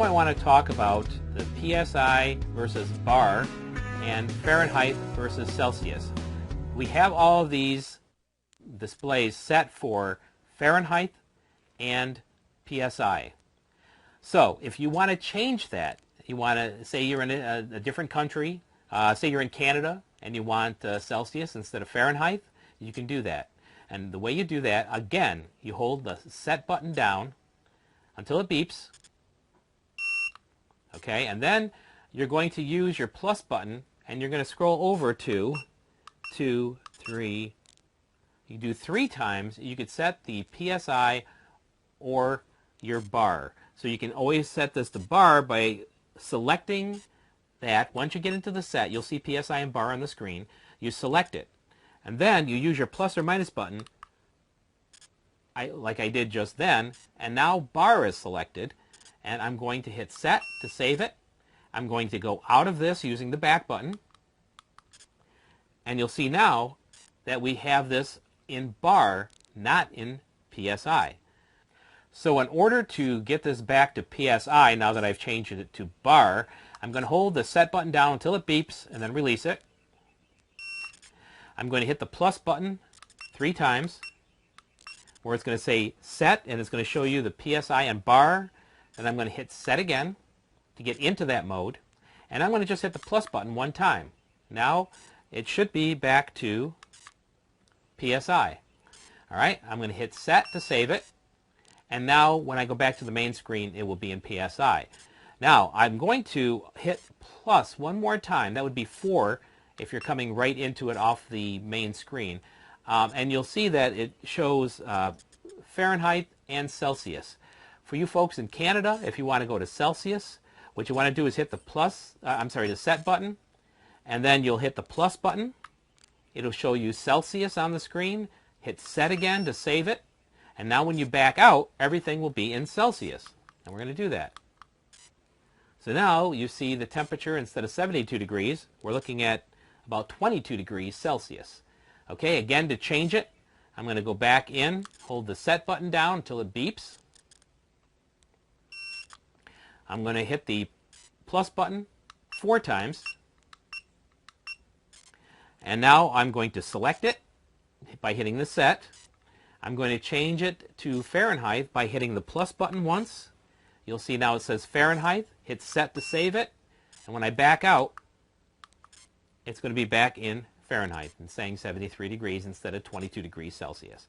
I want to talk about the PSI versus bar and Fahrenheit versus Celsius. We have all of these displays set for Fahrenheit and PSI. So if you want to change that, you want to say you're in a different country, say you're in Canada and you want Celsius instead of Fahrenheit, you can do that. And the way you do that, again, you hold the set button down until it beeps. Okay, and then you're going to use your plus button and you're going to scroll over to 2, 3. You do 3 times. You could set the PSI or your bar. So you can always set this to bar by selecting that. Once you get into the set, you'll see PSI and bar on the screen. You select it. And then you use your plus or minus button, like I did just then, and now bar is selected. And I'm going to hit set to save it. I'm going to go out of this using the back button. And you'll see now that we have this in bar, not in PSI. So in order to get this back to PSI, now that I've changed it to bar, I'm going to hold the set button down until it beeps and then release it. I'm going to hit the plus button 3 times, where it's going to say set, and it's going to show you the PSI and bar. And I'm going to hit set again to get into that mode. And I'm going to just hit the plus button 1 time. Now it should be back to PSI. All right, I'm going to hit set to save it. And now when I go back to the main screen, it will be in PSI. Now I'm going to hit plus 1 more time. That would be 4 if you're coming right into it off the main screen. And you'll see that it shows Fahrenheit and Celsius. For you folks in Canada, if you want to go to Celsius, what you want to do is hit the the set button, and then you'll hit the plus button. It'll show you Celsius on the screen. Hit set again to save it. And now when you back out, everything will be in Celsius. And we're going to do that. So now you see the temperature, instead of 72 degrees, we're looking at about 22 degrees Celsius. Okay, again, to change it, I'm going to go back in, hold the set button down until it beeps. I'm going to hit the plus button 4 times. And now I'm going to select it by hitting the set. I'm going to change it to Fahrenheit by hitting the plus button once. You'll see now it says Fahrenheit. Hit set to save it. And when I back out, it's going to be back in Fahrenheit and saying 73 degrees instead of 22 degrees Celsius.